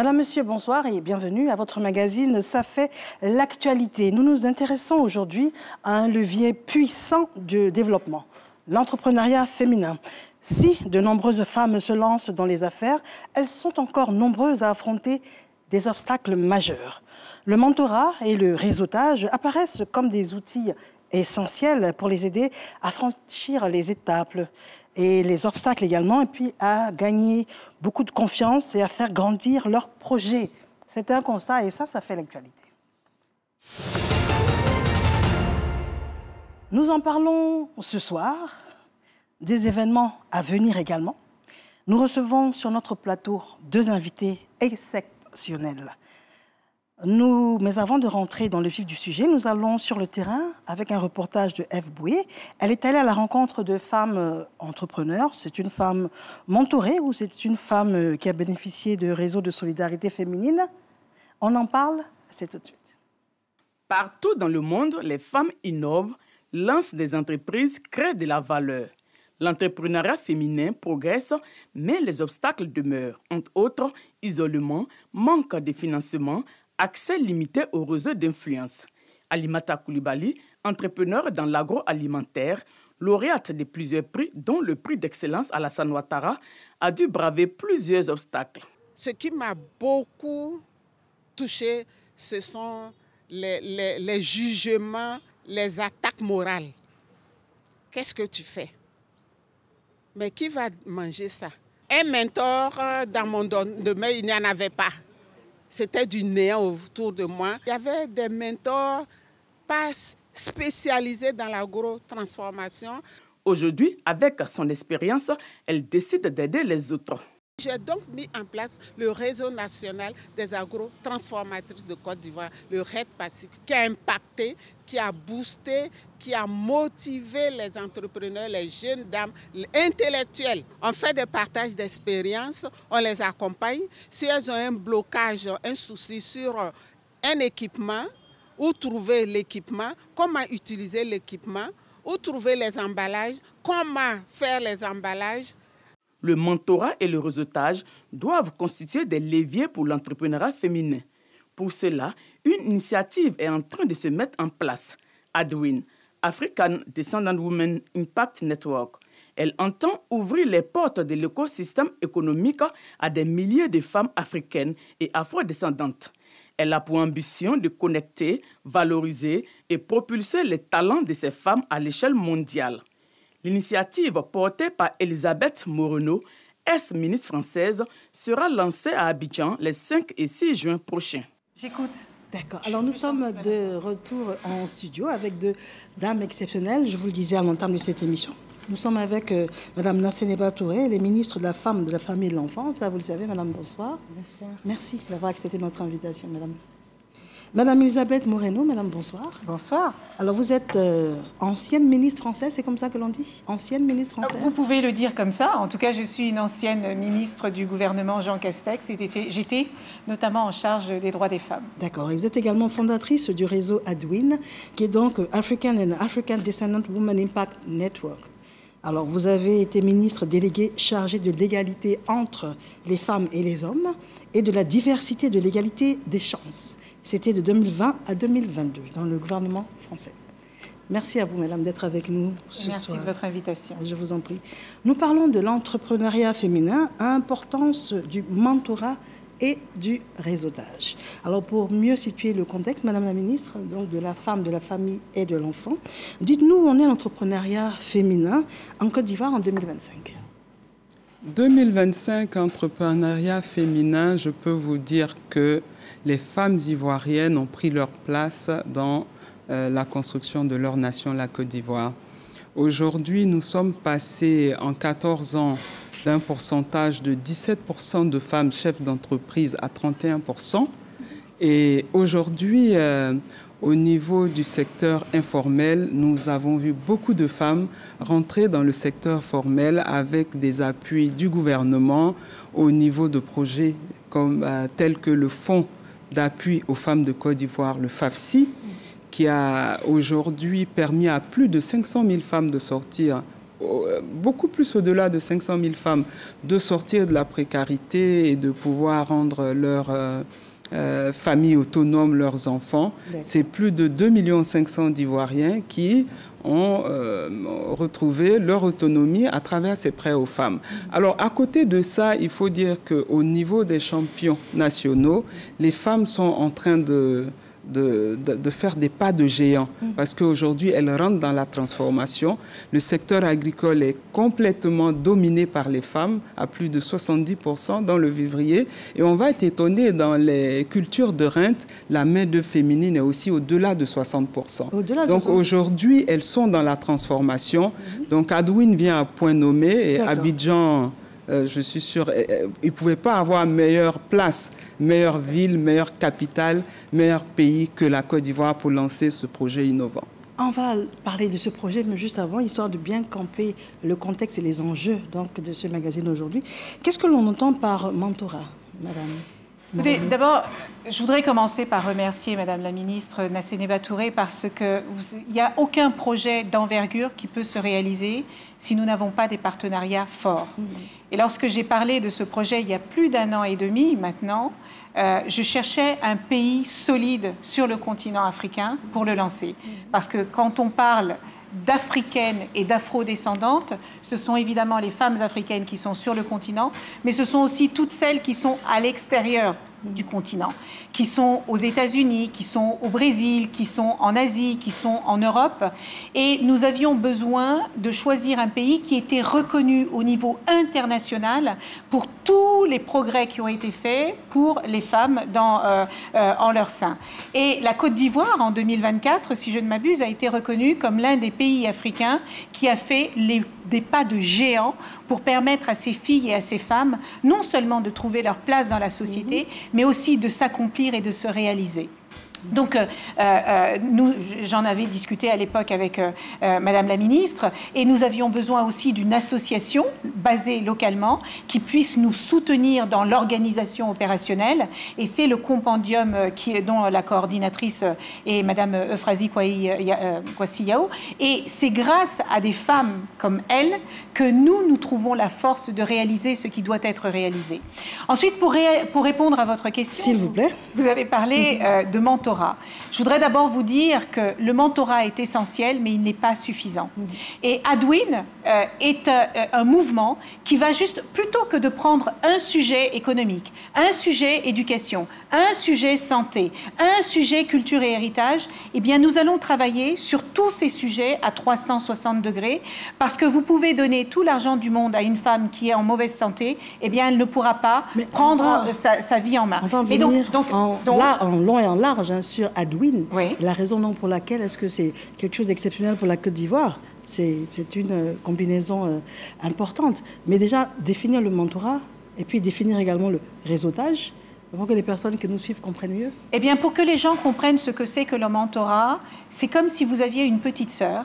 Madame, Monsieur, bonsoir et bienvenue à votre magazine Ça fait l'actualité. Nous nous intéressons aujourd'hui à un levier puissant de développement, l'entrepreneuriat féminin. Si de nombreuses femmes se lancent dans les affaires, elles sont encore nombreuses à affronter des obstacles majeurs. Le mentorat et le réseautage apparaissent comme des outils essentiels pour les aider à franchir les étapes et les obstacles également, et puis à gagner beaucoup de confiance et à faire grandir leurs projets. C'est un constat et ça fait l'actualité. Nous en parlons ce soir, des événements à venir également. Nous recevons sur notre plateau deux invités exceptionnels. Mais avant de rentrer dans le vif du sujet, nous allons sur le terrain avec un reportage de Ève Boué. Elle est allée à la rencontre de femmes entrepreneurs. C'est une femme mentorée ou c'est une femme qui a bénéficié de réseaux de solidarité féminine? On en parle, c'est tout de suite. Partout dans le monde, les femmes innovent, lancent des entreprises, créent de la valeur. L'entrepreneuriat féminin progresse, mais les obstacles demeurent. Entre autres, isolement, manque de financement, accès limité aux réseaux d'influence. Alimata Coulibaly, entrepreneur dans l'agroalimentaire, lauréate de plusieurs prix, dont le prix d'excellence Alassane Ouattara, a dû braver plusieurs obstacles. Ce qui m'a beaucoup touchée, ce sont les jugements, les attaques morales. Qu'est-ce que tu fais? Mais qui va manger ça? Un mentor dans mon domaine, il n'y en avait pas. C'était du néant autour de moi. Il y avait des mentors pas spécialisés dans l'agro-transformation. Aujourd'hui, avec son expérience, elle décide d'aider les autres. J'ai donc mis en place le réseau national des agro-transformatrices de Côte d'Ivoire, le RED-PACIC, qui a impacté, qui a boosté, qui a motivé les entrepreneurs, les jeunes dames, les intellectuels. On fait des partages d'expériences, on les accompagne. Si elles ont un blocage, un souci sur un équipement, où trouver l'équipement, comment utiliser l'équipement, où trouver les emballages, comment faire les emballages. Le mentorat et le réseautage doivent constituer des leviers pour l'entrepreneuriat féminin. Pour cela, une initiative est en train de se mettre en place. ADWIN, African Descendant Women Impact Network. Elle entend ouvrir les portes de l'écosystème économique à des milliers de femmes africaines et afrodescendantes. Elle a pour ambition de connecter, valoriser et propulser les talents de ces femmes à l'échelle mondiale. L'initiative portée par Elisabeth Moreno, ex-ministre française, sera lancée à Abidjan les 5 et 6 juin prochains. J'écoute. D'accord. Alors nous sommes de retour en studio avec deux dames exceptionnelles. Je vous le disais à l'entame de cette émission. Nous sommes avec Mme Nasseneba Touré, elle est ministre de la Femme, de la Famille et de l'Enfant. Ça, vous le savez, Madame, bonsoir. Bonsoir. Merci d'avoir accepté notre invitation, Madame. Madame Elisabeth Moreno, Madame, bonsoir. Bonsoir. Alors, vous êtes ancienne ministre française, c'est comme ça que l'on dit? Ancienne ministre française? Vous pouvez le dire comme ça. En tout cas, je suis une ancienne ministre du gouvernement Jean Castex. J'étais notamment en charge des droits des femmes. D'accord. Et vous êtes également fondatrice du réseau ADWIN, qui est donc African Descendant Women Impact Network. Alors, vous avez été ministre déléguée chargée de l'égalité entre les femmes et les hommes et de la diversité de l'égalité des chances. C'était de 2020 à 2022 dans le gouvernement français. Merci à vous, Madame, d'être avec nous ce soir. Merci de votre invitation. Je vous en prie. Nous parlons de l'entrepreneuriat féminin, à importance du mentorat et du réseautage. Alors, pour mieux situer le contexte, Madame la ministre, donc de la femme, de la famille et de l'enfant, dites-nous où en est l'entrepreneuriat féminin en Côte d'Ivoire en 2025. 2025, entrepreneuriat féminin, je peux vous dire que les femmes ivoiriennes ont pris leur place dans la construction de leur nation, la Côte d'Ivoire. Aujourd'hui, nous sommes passés en 14 ans d'un pourcentage de 17% de femmes chefs d'entreprise à 31%. Et aujourd'hui, au niveau du secteur informel, nous avons vu beaucoup de femmes rentrer dans le secteur formel avec des appuis du gouvernement au niveau de projets tels que le Fonds d'appui aux femmes de Côte d'Ivoire, le FAFSI, qui a aujourd'hui permis à plus de 500 000 femmes de sortir beaucoup plus au-delà de 500 000 femmes de sortir de la précarité et de pouvoir rendre leur famille autonome, leurs enfants. C'est plus de 2 500 000 d'Ivoiriens qui ont retrouvé leur autonomie à travers ces prêts aux femmes. Alors, à côté de ça, il faut dire qu'au niveau des champions nationaux, les femmes sont en train de faire des pas de géant parce qu'aujourd'hui, elles rentrent dans la transformation. Le secteur agricole est complètement dominé par les femmes, à plus de 70% dans le vivrier. Et on va être étonné, dans les cultures de rente, la main-d'œuvre féminine est aussi au-delà de 60%. Donc aujourd'hui, elles sont dans la transformation. Donc Adwin vient à point nommé et Abidjan... je suis sûre, ils ne pouvaient pas avoir meilleure place, meilleure ville, meilleure capitale, meilleur pays que la Côte d'Ivoire pour lancer ce projet innovant. On va parler de ce projet, mais juste avant, histoire de bien camper le contexte et les enjeux donc, de ce magazine aujourd'hui. Qu'est-ce que l'on entend par mentorat, madame ? D'abord, je voudrais commencer par remercier Madame la ministre Nassénéba Touré parce qu'il n'y a aucun projet d'envergure qui peut se réaliser si nous n'avons pas des partenariats forts. Et lorsque j'ai parlé de ce projet il y a plus d'1 an et demi maintenant, je cherchais un pays solide sur le continent africain pour le lancer. Parce que quand on parle d'africaines et d'afro-descendantes, ce sont évidemment les femmes africaines qui sont sur le continent, mais ce sont aussi toutes celles qui sont à l'extérieur du continent, qui sont aux États-Unis, qui sont au Brésil, qui sont en Asie, qui sont en Europe. Et nous avions besoin de choisir un pays qui était reconnu au niveau international pour tous les progrès qui ont été faits pour les femmes en leur sein. Et la Côte d'Ivoire, en 2024, si je ne m'abuse, a été reconnue comme l'un des pays africains qui a fait des pas de géant pour permettre à ces filles et à ces femmes non seulement de trouver leur place dans la société, mais aussi de s'accomplir et de se réaliser. Donc, j'en avais discuté à l'époque avec Madame la ministre, et nous avions besoin aussi d'une association basée localement qui puisse nous soutenir dans l'organisation opérationnelle. Et c'est le compendium dont la coordinatrice est Madame Euphrasie Kwasi-Yao. Et c'est grâce à des femmes comme elle que nous trouvons la force de réaliser ce qui doit être réalisé. Ensuite, pour répondre à votre question, s'il vous plaît, vous avez parlé de mentorat. Je voudrais d'abord vous dire que le mentorat est essentiel, mais il n'est pas suffisant. Et Adwin est un mouvement qui va juste, plutôt que de prendre un sujet économique, un sujet éducation, un sujet santé, un sujet culture et héritage, eh bien nous allons travailler sur tous ces sujets à 360 degrés, parce que vous pouvez donner tout l'argent du monde à une femme qui est en mauvaise santé, eh bien elle ne pourra pas prendre sa vie en main. On va en venir là en long et en large sur Adwin. Oui. La raison donc pour laquelle est-ce que c'est quelque chose d'exceptionnel pour la Côte d'Ivoire? C'est une combinaison importante. Mais déjà, définir le mentorat et puis définir également le réseautage pour que les personnes qui nous suivent comprennent mieux. Eh bien, pour que les gens comprennent ce que c'est que le mentorat, c'est comme si vous aviez une petite sœur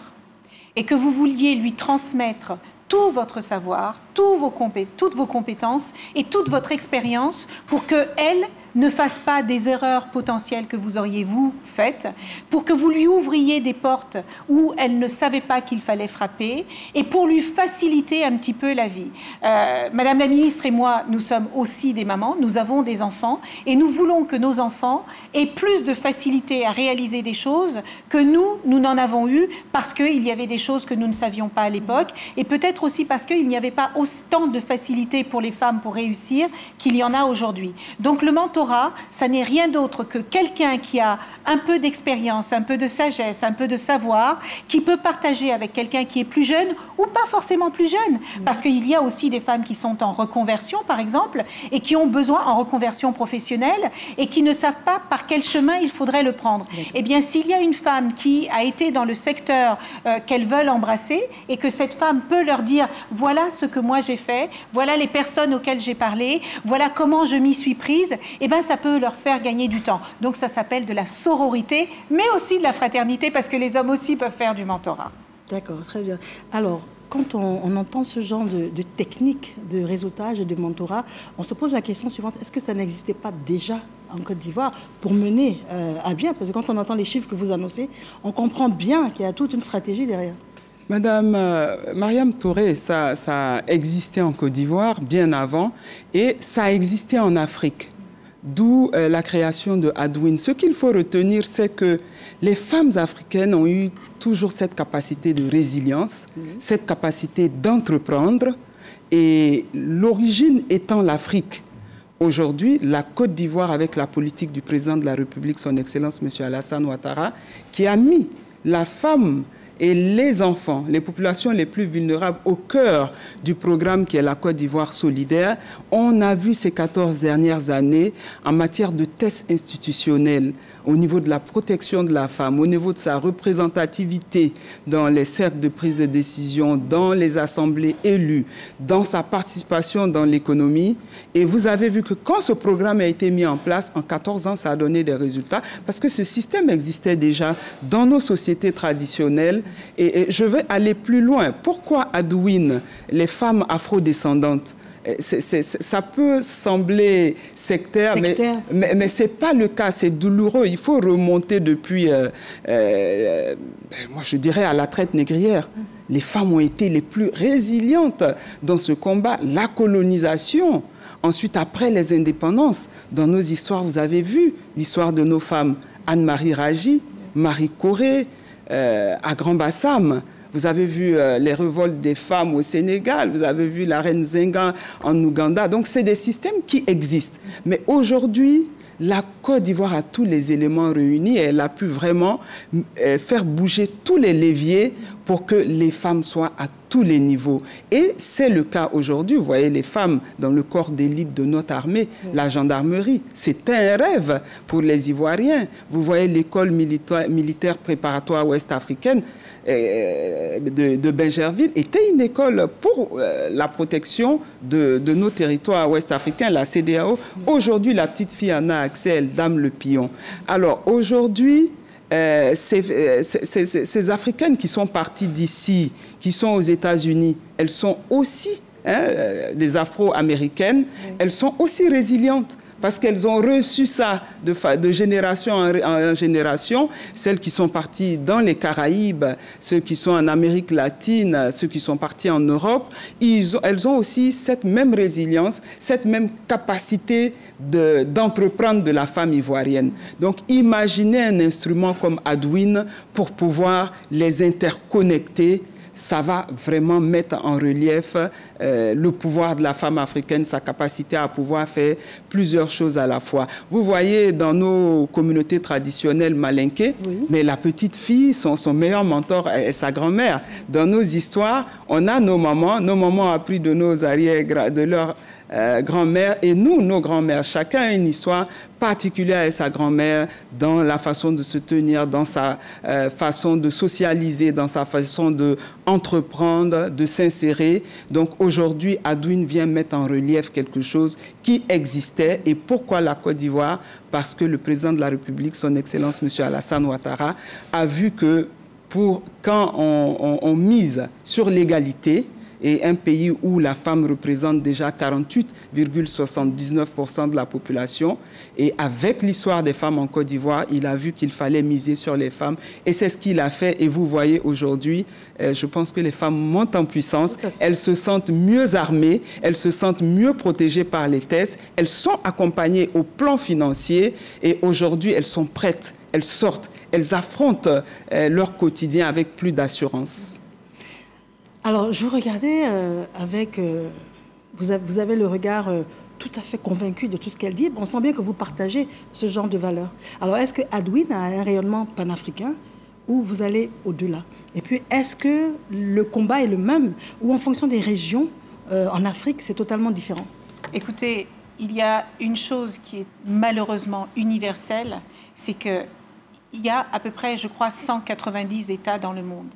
et que vous vouliez lui transmettre tout votre savoir, toutes vos compétences et toute votre expérience pour qu'elle ne fasse pas des erreurs potentielles que vous auriez vous faites, pour que vous lui ouvriez des portes où elle ne savait pas qu'il fallait frapper et pour lui faciliter un petit peu la vie. Madame la ministre et moi, nous sommes aussi des mamans, nous avons des enfants et nous voulons que nos enfants aient plus de facilité à réaliser des choses que nous n'en avons eu parce qu'il y avait des choses que nous ne savions pas à l'époque et peut-être aussi parce qu'il n'y avait pas autant de facilité pour les femmes pour réussir qu'il y en a aujourd'hui. Donc le mentorat, ça n'est rien d'autre que quelqu'un qui a un peu d'expérience, un peu de sagesse, un peu de savoir, qui peut partager avec quelqu'un qui est plus jeune ou pas forcément plus jeune. Parce qu'il y a aussi des femmes qui sont en reconversion, par exemple, et qui ont besoin, en reconversion professionnelle, et qui ne savent pas par quel chemin il faudrait le prendre. Eh bien, s'il y a une femme qui a été dans le secteur qu'elles veulent embrasser, et que cette femme peut leur dire, voilà ce que moi j'ai fait, voilà les personnes auxquelles j'ai parlé, voilà comment je m'y suis prise, eh bien, ça peut leur faire gagner du temps. Donc, ça s'appelle de la sororité, mais aussi de la fraternité, parce que les hommes aussi peuvent faire du mentorat. D'accord, très bien. Alors, quand on entend ce genre de technique de réseautage et de mentorat, on se pose la question suivante, est-ce que ça n'existait pas déjà en Côte d'Ivoire pour mener à bien? Parce que quand on entend les chiffres que vous annoncez, on comprend bien qu'il y a toute une stratégie derrière. Madame Mariam Touré, ça a existé en Côte d'Ivoire bien avant et ça a existé en Afrique. D'où la création de Adwin. Ce qu'il faut retenir, c'est que les femmes africaines ont eu toujours cette capacité de résilience, cette capacité d'entreprendre, et l'origine étant l'Afrique. Aujourd'hui, la Côte d'Ivoire, avec la politique du président de la République, son Excellence M. Alassane Ouattara, qui a mis la femme et les enfants, les populations les plus vulnérables au cœur du programme qui est la Côte d'Ivoire solidaire, on a vu ces 14 dernières années en matière de tests institutionnels, au niveau de la protection de la femme, au niveau de sa représentativité dans les cercles de prise de décision, dans les assemblées élues, dans sa participation dans l'économie. Et vous avez vu que quand ce programme a été mis en place, en 14 ans, ça a donné des résultats, parce que ce système existait déjà dans nos sociétés traditionnelles. Et je vais aller plus loin. Pourquoi Adwin, les femmes afrodescendantes? Ça peut sembler sectaire. Mais ce n'est pas le cas, c'est douloureux. Il faut remonter depuis, moi je dirais, à la traite négrière. Les femmes ont été les plus résilientes dans ce combat. La colonisation, ensuite après les indépendances, dans nos histoires, vous avez vu l'histoire de nos femmes. Anne-Marie Raji, Marie Corée, à Grand-Bassam. Vous avez vu les révoltes des femmes au Sénégal, vous avez vu la reine Zenga en Ouganda. Donc, c'est des systèmes qui existent. Mais aujourd'hui, la Côte d'Ivoire a tous les éléments réunis et elle a pu vraiment faire bouger tous les leviers pour que les femmes soient à tous les niveaux. Et c'est le cas aujourd'hui. Vous voyez les femmes dans le corps d'élite de notre armée, la gendarmerie. C'était un rêve pour les Ivoiriens. Vous voyez l'école militaire préparatoire ouest-africaine de Bingerville était une école pour la protection de nos territoires ouest-africains, la CEDEAO. Aujourd'hui, la petite fille en a accès, elle dame le pion. Alors aujourd'hui, ces Africaines qui sont parties d'ici, qui sont aux États-Unis, elles sont aussi, des Afro-Américaines, elles sont aussi résilientes. Parce qu'elles ont reçu ça de génération en génération. Celles qui sont parties dans les Caraïbes, ceux qui sont en Amérique latine, ceux qui sont partis en Europe, elles ont aussi cette même résilience, cette même capacité d'entreprendre de la femme ivoirienne. Donc imaginez un instrument comme Adwin pour pouvoir les interconnecter. Ça va vraiment mettre en relief le pouvoir de la femme africaine, sa capacité à pouvoir faire plusieurs choses à la fois. Vous voyez dans nos communautés traditionnelles malinquées, mais la petite fille, son meilleur mentor est sa grand-mère. Dans nos histoires, on a nos mamans ont appris de nos arrière, de leur grand-mère, et nous, nos grands-mères, chacun a une histoire particulière avec sa grand-mère dans la façon de se tenir, dans sa façon de socialiser, dans sa façon d'entreprendre, de s'insérer. Donc aujourd'hui, Adwin vient mettre en relief quelque chose qui existait. Et pourquoi la Côte d'Ivoire? Parce que le président de la République, son Excellence M. Alassane Ouattara, a vu que quand on mise sur l'égalité, et un pays où la femme représente déjà 48,79% de la population. Et avec l'histoire des femmes en Côte d'Ivoire, il a vu qu'il fallait miser sur les femmes. Et c'est ce qu'il a fait. Et vous voyez aujourd'hui, je pense que les femmes montent en puissance. Elles se sentent mieux armées. Elles se sentent mieux protégées par les tests. Elles sont accompagnées au plan financier. Et aujourd'hui, elles sont prêtes. Elles sortent. Elles affrontent leur quotidien avec plus d'assurance. Alors, je vous regardais avec... vous avez le regard tout à fait convaincu de tout ce qu'elle dit. On sent bien que vous partagez ce genre de valeurs. Alors, est-ce que Adwin a un rayonnement panafricain ou vous allez au-delà? Et puis, est-ce que le combat est le même ou en fonction des régions en Afrique, c'est totalement différent? Écoutez, il y a une chose qui est malheureusement universelle, c'est qu'il y a à peu près, je crois, 190 États dans le monde.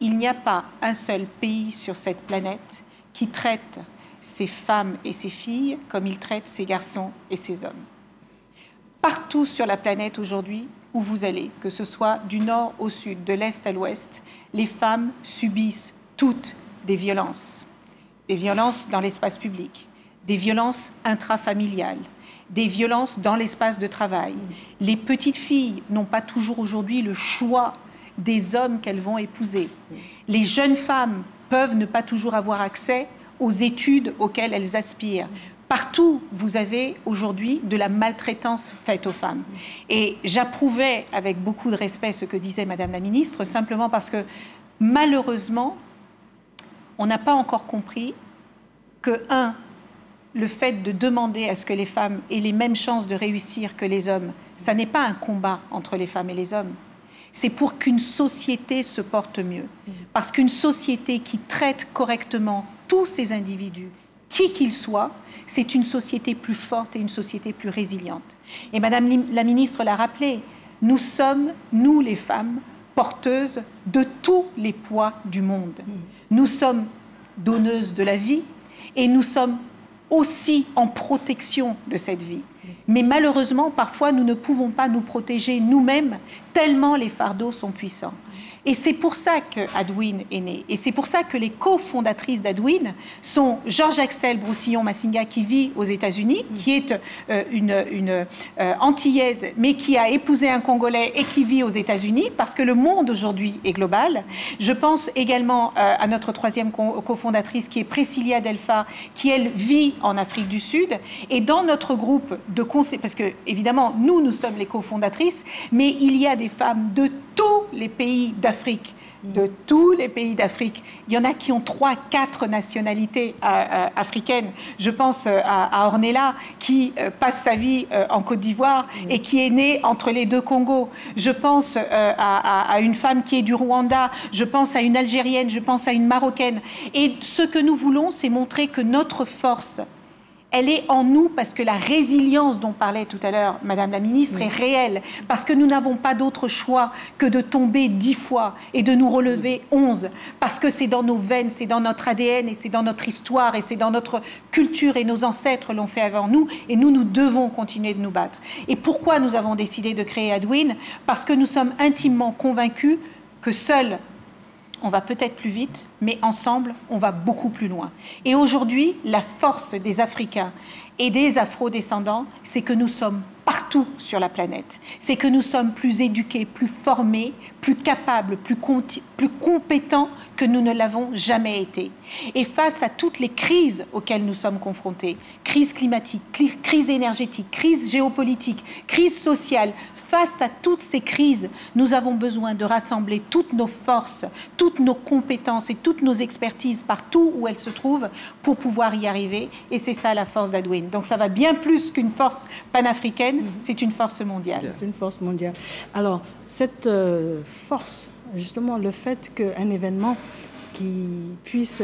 Il n'y a pas un seul pays sur cette planète qui traite ses femmes et ses filles comme il traite ses garçons et ses hommes. Partout sur la planète aujourd'hui où vous allez, que ce soit du nord au sud, de l'est à l'ouest, les femmes subissent toutes des violences dans l'espace public, des violences intrafamiliales, des violences dans l'espace de travail. Les petites filles n'ont pas toujours aujourd'hui le choix des hommes qu'elles vont épouser. Les jeunes femmes peuvent ne pas toujours avoir accès aux études auxquelles elles aspirent. Partout, vous avez aujourd'hui de la maltraitance faite aux femmes. Et j'approuvais avec beaucoup de respect ce que disait Madame la ministre, simplement parce que malheureusement, on n'a pas encore compris que, le fait de demander à ce que les femmes aient les mêmes chances de réussir que les hommes, ça n'est pas un combat entre les femmes et les hommes. C'est pour qu'une société se porte mieux. Parce qu'une société qui traite correctement tous ces individus, qui qu'ils soient, c'est une société plus forte et une société plus résiliente. Et Madame la ministre l'a rappelé, nous sommes, nous les femmes, porteuses de tous les poids du monde. Nous sommes donneuses de la vie et nous sommes aussi en protection de cette vie. Mais malheureusement, parfois, nous ne pouvons pas nous protéger nous-mêmes, tellement les fardeaux sont puissants. Et c'est pour ça que Adwin est née. Et c'est pour ça que les cofondatrices d'Adwin sont Georges Axel Broussillon-Massinga, qui vit aux États-Unis, qui est une Antillaise, mais qui a épousé un Congolais et qui vit aux États-Unis, parce que le monde aujourd'hui est global. Je pense également à notre troisième cofondatrice, qui est Priscilla Delfa, qui, elle, vit en Afrique du Sud. Et dans notre groupe de conseil, parce que, évidemment, nous sommes les cofondatrices, mais il y a des femmes de tous les pays d'Afrique, de tous les pays d'Afrique. Il y en a qui ont 3, 4 nationalités africaines. Je pense à Ornella, qui passe sa vie en Côte d'Ivoire et qui est née entre les deux Congos. Je pense à une femme qui est du Rwanda. Je pense à une Algérienne. Je pense à une Marocaine. Et ce que nous voulons, c'est montrer que notre force, elle est en nous, parce que la résilience dont parlait tout à l'heure Madame la ministre est réelle, parce que nous n'avons pas d'autre choix que de tomber 10 fois et de nous relever 11, parce que c'est dans nos veines, c'est dans notre ADN et c'est dans notre histoire et c'est dans notre culture, et nos ancêtres l'ont fait avant nous, et nous devons continuer de nous battre. Et pourquoi nous avons décidé de créer Adwin? Parce que nous sommes intimement convaincus que seuls on va peut-être plus vite, mais ensemble, on va beaucoup plus loin. Et aujourd'hui, la force des Africains et des Afro-descendants, c'est que nous sommes partout sur la planète. C'est que nous sommes plus éduqués, plus formés, plus capables, plus compétents que nous ne l'avons jamais été. Et face à toutes les crises auxquelles nous sommes confrontés, crise climatique, crise énergétique, crise géopolitique, crise sociale, face à toutes ces crises, nous avons besoin de rassembler toutes nos forces, toutes nos compétences et toutes nos expertises partout où elles se trouvent pour pouvoir y arriver. Et c'est ça la force d'Adwin. Donc ça va bien plus qu'une force panafricaine, c'est une force mondiale. C'est une force mondiale. Alors, cette force, justement, le fait qu'un événement qui puisse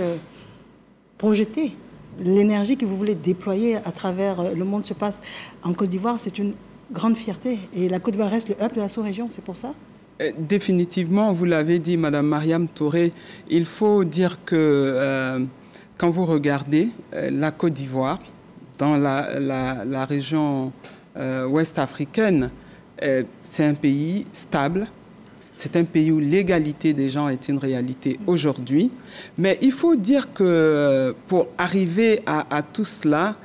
projeter l'énergie que vous voulez déployer à travers le monde se passe en Côte d'Ivoire, c'est une grande fierté. Et la Côte d'Ivoire reste le hub de la sous-région, c'est pour ça? Définitivement, vous l'avez dit, Madame Mariam Touré, il faut dire que quand vous regardez la Côte d'Ivoire, dans la région ouest africaine, c'est un pays stable. C'est un pays où l'égalité des gens est une réalité aujourd'hui. Mais il faut dire que pour arriver à tout cela,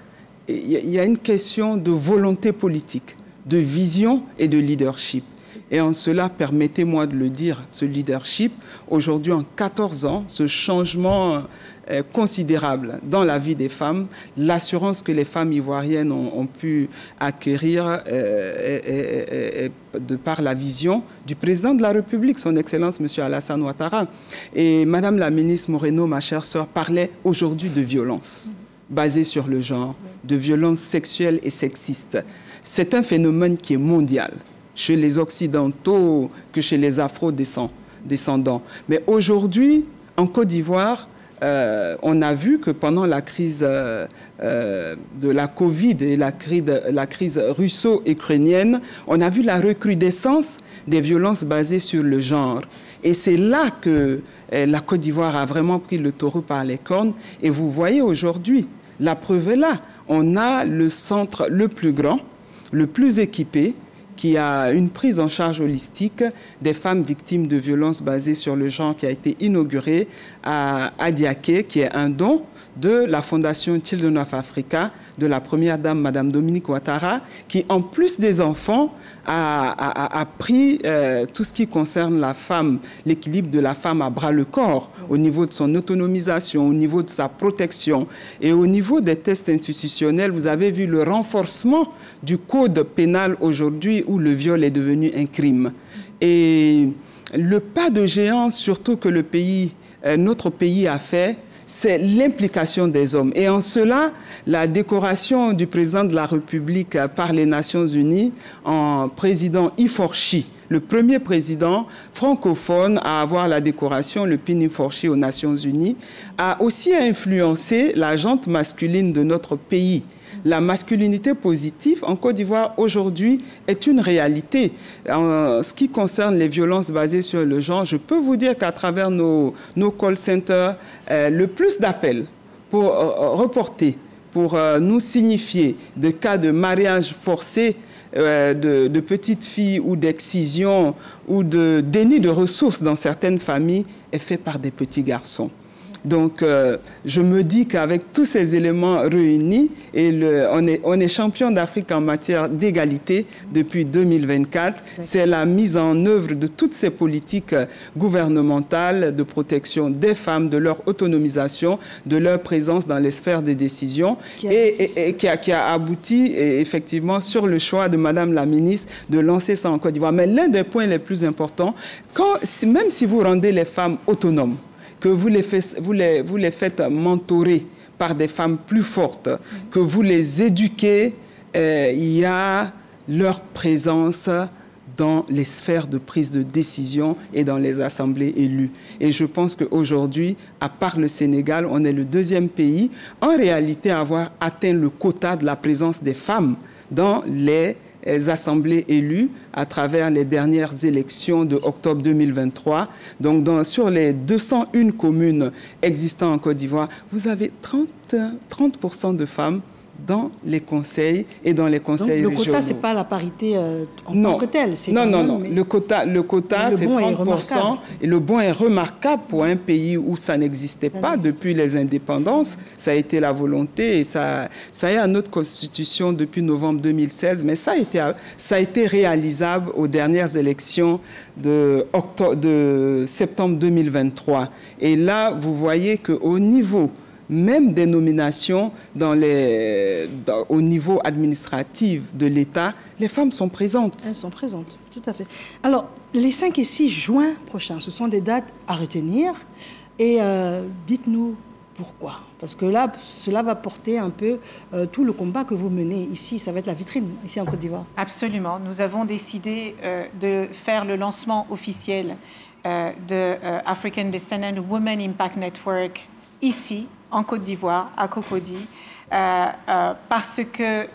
il y a une question de volonté politique, de vision et de leadership. Et en cela, permettez-moi de le dire, ce leadership, aujourd'hui en 14 ans, ce changement considérable dans la vie des femmes, l'assurance que les femmes ivoiriennes ont pu acquérir de par la vision du président de la République, son Excellence M. Alassane Ouattara. Et Madame la ministre Moreno, ma chère sœur, parlait aujourd'hui de violence basée sur le genre, de violence sexuelle et sexiste. C'est un phénomène qui est mondial, chez les Occidentaux que chez les Afro-descendants. Mais aujourd'hui, en Côte d'Ivoire, on a vu que pendant la crise de la Covid et la crise russo-ukrainienne, on a vu la recrudescence des violences basées sur le genre. Et c'est là que la Côte d'Ivoire a vraiment pris le taureau par les cornes. Et vous voyez aujourd'hui, la preuve est là. On a le centre le plus grand, le plus équipé, qui a une prise en charge holistique des femmes victimes de violences basées sur le genre, qui a été inaugurée à Adiaké, qui est un don de la Fondation Children of Africa, de la première dame, Madame Dominique Ouattara, qui, en plus des enfants, a pris tout ce qui concerne la femme, l'équilibre de la femme à bras le corps, au niveau de son autonomisation, au niveau de sa protection et au niveau des tests institutionnels. Vous avez vu le renforcement du code pénal aujourd'hui où le viol est devenu un crime. Et le pas de géant, surtout que notre pays a fait, c'est l'implication des hommes. Et en cela, la décoration du président de la République par les Nations Unies en président Iforchi, le premier président francophone à avoir la décoration, le PIN Iforchi aux Nations Unies, a aussi influencé la jante masculine de notre pays. La masculinité positive en Côte d'Ivoire aujourd'hui est une réalité. En ce qui concerne les violences basées sur le genre, je peux vous dire qu'à travers nos call centers, le plus d'appels pour reporter, pour nous signifier des cas de mariage forcé de petites filles ou d'excision ou de déni de ressources dans certaines familles est fait par des petits garçons. Donc, je me dis qu'avec tous ces éléments réunis, et on est champion d'Afrique en matière d'égalité depuis 2024. C'est la mise en œuvre de toutes ces politiques gouvernementales de protection des femmes, de leur autonomisation, de leur présence dans les sphères de décision, qui a abouti effectivement sur le choix de Madame la ministre de lancer ça en Côte d'Ivoire. Mais l'un des points les plus importants, même si vous rendez les femmes autonomes, que vous les faites mentorer par des femmes plus fortes, que vous les éduquez, il y a leur présence dans les sphères de prise de décision et dans les assemblées élues. Et je pense qu'aujourd'hui, à part le Sénégal, on est le deuxième pays en réalité à avoir atteint le quota de la présence des femmes dans les assemblées élues à travers les dernières élections de octobre 2023. Donc, sur les 201 communes existantes en Côte d'Ivoire, vous avez 30% de femmes dans les conseils et dans les conseils régionaux. Donc, le quota, ce n'est pas la parité en tant que telle. Non. Le quota c'est 30%. Et le bond est remarquable pour un pays où ça n'existait pas depuis les indépendances. Ça a été la volonté et ça est à notre constitution depuis novembre 2016. Mais ça a été réalisable aux dernières élections de septembre 2023. Et là, vous voyez qu'au niveau même des nominations au niveau administratif de l'État, les femmes sont présentes. Elles sont présentes, tout à fait. Alors, les 5 et 6 juin prochains, ce sont des dates à retenir. Et dites-nous pourquoi. Parce que là, cela va porter un peu tout le combat que vous menez ici. Ça va être la vitrine, ici en Côte d'Ivoire. Absolument. Nous avons décidé de faire le lancement officiel de African Descendant Women Impact Network ici, en Côte d'Ivoire, à Cocody, parce que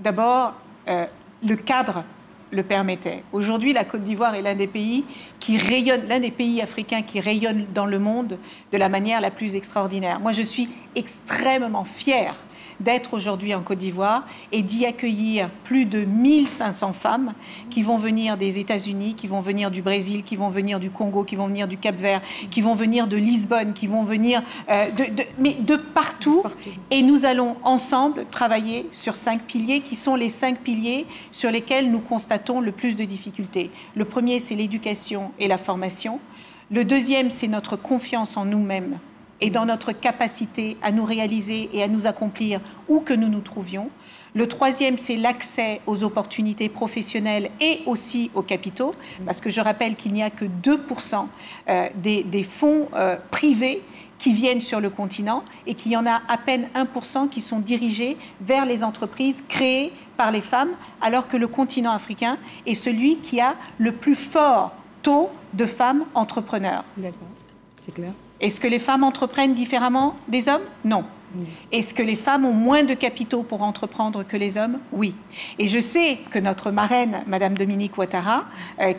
d'abord, le cadre le permettait. Aujourd'hui, la Côte d'Ivoire est l'un des pays qui rayonne, l'un des pays africains qui rayonne dans le monde de la manière la plus extraordinaire. Moi, je suis extrêmement fière d'être aujourd'hui en Côte d'Ivoire et d'y accueillir plus de 1500 femmes qui vont venir des États-Unis, qui vont venir du Brésil, qui vont venir du Congo, qui vont venir du Cap-Vert, qui vont venir de Lisbonne, qui vont venir de partout. Et nous allons ensemble travailler sur 5 piliers qui sont les 5 piliers sur lesquels nous constatons le plus de difficultés. Le premier, c'est l'éducation et la formation. Le deuxième, c'est notre confiance en nous-mêmes et dans notre capacité à nous réaliser et à nous accomplir où que nous nous trouvions. Le troisième, c'est l'accès aux opportunités professionnelles et aussi aux capitaux, parce que je rappelle qu'il n'y a que 2% des fonds privés qui viennent sur le continent et qu'il y en a à peine 1% qui sont dirigés vers les entreprises créées par les femmes, alors que le continent africain est celui qui a le plus fort taux de femmes entrepreneurs. D'accord, c'est clair. Est-ce que les femmes entreprennent différemment des hommes? Non. Est-ce que les femmes ont moins de capitaux pour entreprendre que les hommes? Oui. Et je sais que notre marraine, Madame Dominique Ouattara,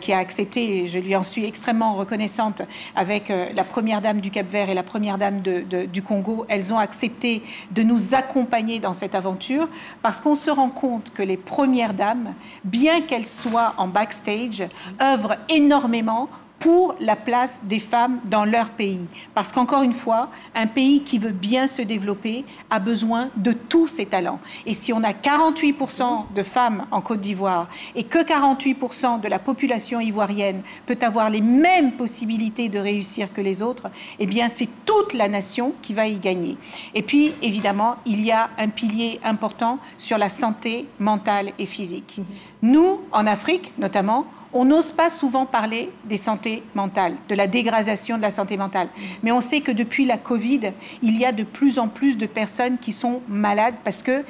qui a accepté, et je lui en suis extrêmement reconnaissante, avec la première dame du Cap-Vert et la première dame du Congo, elles ont accepté de nous accompagner dans cette aventure parce qu'on se rend compte que les premières dames, bien qu'elles soient en backstage, œuvrent énormément pour la place des femmes dans leur pays. Parce qu'encore une fois, un pays qui veut bien se développer a besoin de tous ses talents. Et si on a 48% de femmes en Côte d'Ivoire et que 48% de la population ivoirienne peut avoir les mêmes possibilités de réussir que les autres, eh bien c'est toute la nation qui va y gagner. Et puis, évidemment, il y a un pilier important sur la santé mentale et physique. Nous, en Afrique notamment, on n'ose pas souvent parler des santé mentales, de la dégradation de la santé mentale. Mais on sait que depuis la Covid, il y a de plus en plus de personnes qui sont malades parce que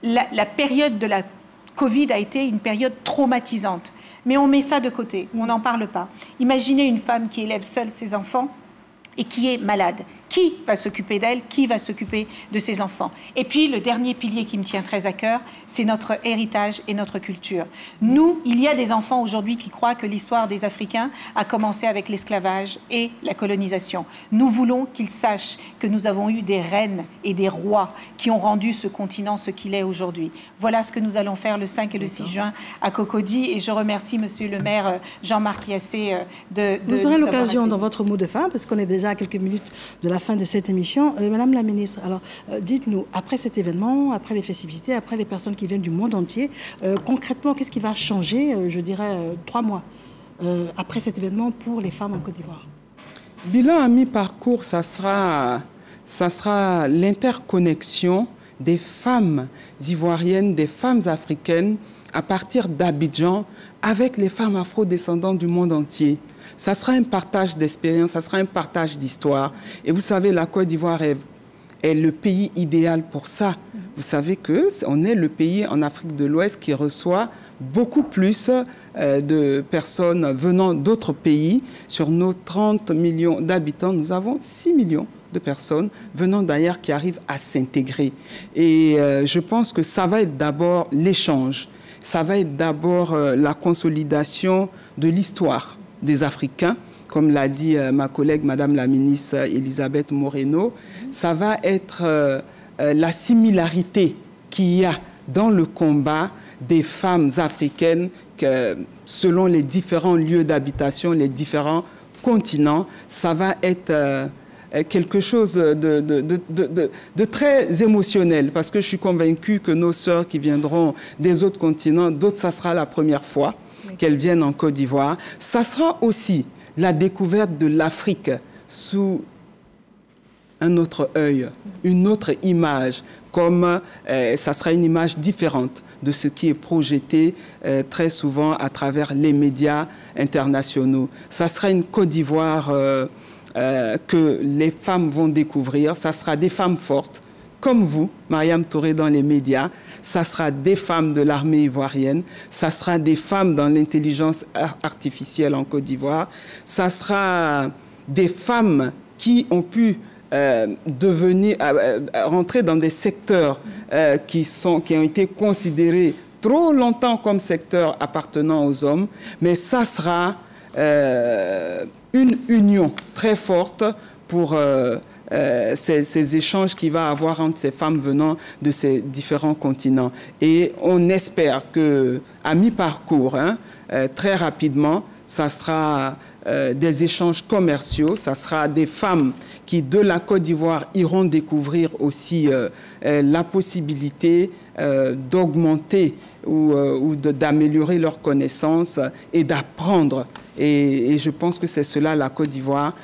la période de la Covid a été une période traumatisante. Mais on met ça de côté, on n'en parle pas. Imaginez une femme qui élève seule ses enfants et qui est malade. Qui va s'occuper d'elle? Qui va s'occuper de ses enfants? Et puis, le dernier pilier qui me tient très à cœur, c'est notre héritage et notre culture. Nous, il y a des enfants aujourd'hui qui croient que l'histoire des Africains a commencé avec l'esclavage et la colonisation. Nous voulons qu'ils sachent que nous avons eu des reines et des rois qui ont rendu ce continent ce qu'il est aujourd'hui. Voilà ce que nous allons faire le 5 et le 6 juin à Cocody. Et je remercie Monsieur le maire Jean-Marc Yassé de vous aurez l'occasion dans votre mot de fin, parce qu'on est déjà à quelques minutes de la fin de cette émission. Madame la ministre, alors dites-nous, après cet événement, après les festivités, après les personnes qui viennent du monde entier, concrètement, qu'est-ce qui va changer, je dirais, 3 mois après cet événement pour les femmes en Côte d'Ivoire? Bilan à mi-parcours, ça sera l'interconnexion des femmes ivoiriennes, des femmes africaines à partir d'Abidjan avec les femmes afro-descendantes du monde entier. Ça sera un partage d'expérience, ça sera un partage d'histoire. Et vous savez, la Côte d'Ivoire est le pays idéal pour ça. Vous savez qu'on est le pays en Afrique de l'Ouest qui reçoit beaucoup plus de personnes venant d'autres pays. Sur nos 30 millions d'habitants, nous avons 6 millions de personnes venant d'ailleurs qui arrivent à s'intégrer. Et je pense que ça va être d'abord l'échange. Ça va être d'abord la consolidation de l'histoire des Africains, comme l'a dit ma collègue, Madame la ministre Elisabeth Moreno. Ça va être la similarité qu'il y a dans le combat des femmes africaines que, selon les différents lieux d'habitation, les différents continents. Ça va être quelque chose de très émotionnel, parce que je suis convaincue que nos sœurs qui viendront des autres continents, d'autres, ça sera la première fois qu'elles viennent en Côte d'Ivoire. Ça sera aussi la découverte de l'Afrique sous un autre œil, une autre image, comme ça sera une image différente de ce qui est projeté très souvent à travers les médias internationaux. Ça sera une Côte d'Ivoire que les femmes vont découvrir. Ça sera des femmes fortes, comme vous, Mariam Touré, dans les médias. Ça sera des femmes de l'armée ivoirienne. Ça sera des femmes dans l'intelligence artificielle en Côte d'Ivoire. Ça sera des femmes qui ont pu rentrer dans des secteurs qui ont été considérés trop longtemps comme secteurs appartenant aux hommes. Mais ça sera une union très forte pour ces échanges qu'il va avoir entre ces femmes venant de ces différents continents. Et on espère qu'à mi-parcours, très rapidement, ça sera des échanges commerciaux, ça sera des femmes qui, de la Côte d'Ivoire, iront découvrir aussi la possibilité d'augmenter ou d'améliorer leurs connaissances et d'apprendre. Et je pense que c'est cela la Côte d'Ivoire,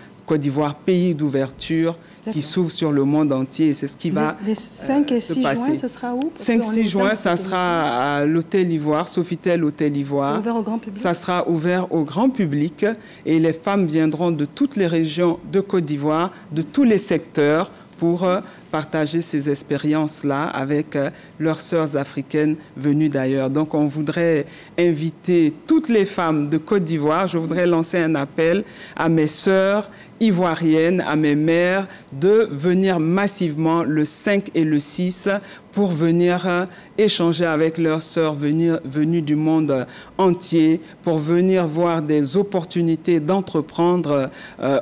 pays d'ouverture qui s'ouvre sur le monde entier. Et c'est ce qui va les 5 et 6 juin, ce sera où? 5-6 juin, ça sera à l'Hôtel Ivoire, Sofitel Hôtel Ivoire. Ouvert au grand public? Ça sera ouvert au grand public et les femmes viendront de toutes les régions de Côte d'Ivoire, de tous les secteurs, pour partager ces expériences-là avec leurs sœurs africaines venues d'ailleurs. Donc on voudrait inviter toutes les femmes de Côte d'Ivoire, je voudrais lancer un appel à mes sœurs ivoiriennes, à mes mères, de venir massivement le 5 et le 6 pour venir échanger avec leurs sœurs venues du monde entier, pour venir voir des opportunités d'entreprendre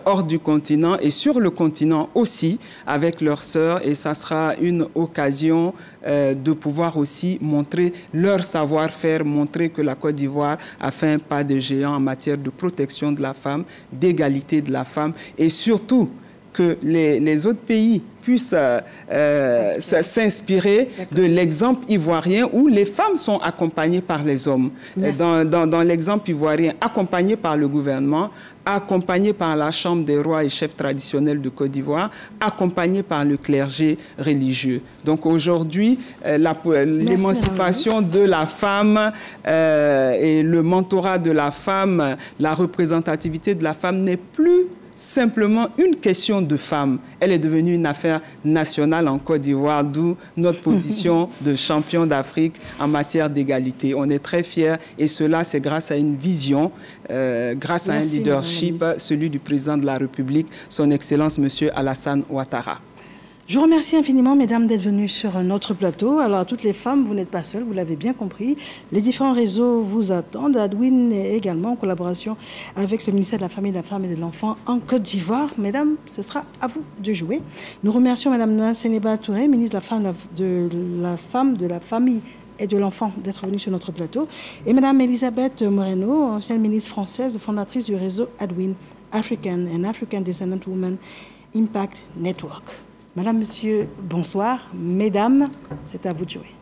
hors du continent et sur le continent aussi avec leurs sœurs. Et ça sera une occasion de pouvoir aussi montrer leur savoir-faire, montrer que la Côte d'Ivoire a fait un pas de géant en matière de protection de la femme, d'égalité de la femme et surtout que les autres pays puissent s'inspirer de l'exemple ivoirien où les femmes sont accompagnées par les hommes. Dans l'exemple ivoirien, accompagnées par le gouvernement, accompagnées par la Chambre des rois et chefs traditionnels de Côte d'Ivoire, accompagnées par le clergé religieux. Donc aujourd'hui, l'émancipation de la femme et le mentorat de la femme, la représentativité de la femme n'est plus simplement une question de femmes. Elle est devenue une affaire nationale en Côte d'Ivoire, d'où notre position de champion d'Afrique en matière d'égalité. On est très fiers et cela, c'est grâce à une vision, grâce à un leadership, celui du président de la République, son Excellence, M. Alassane Ouattara. Je vous remercie infiniment, mesdames, d'être venues sur notre plateau. Alors, à toutes les femmes, vous n'êtes pas seules, vous l'avez bien compris. Les différents réseaux vous attendent. Adwin est également en collaboration avec le ministère de la Famille, de la Femme et de l'Enfant en Côte d'Ivoire. Mesdames, ce sera à vous de jouer. Nous remercions Madame Nassénéba Touré, ministre de la Famille et de l'Enfant, d'être venue sur notre plateau. Et Madame Elisabeth Moreno, ancienne ministre française, fondatrice du réseau Adwin, African and African Descendant Women Impact Network. Madame, Monsieur, bonsoir. Mesdames, c'est à vous de jouer.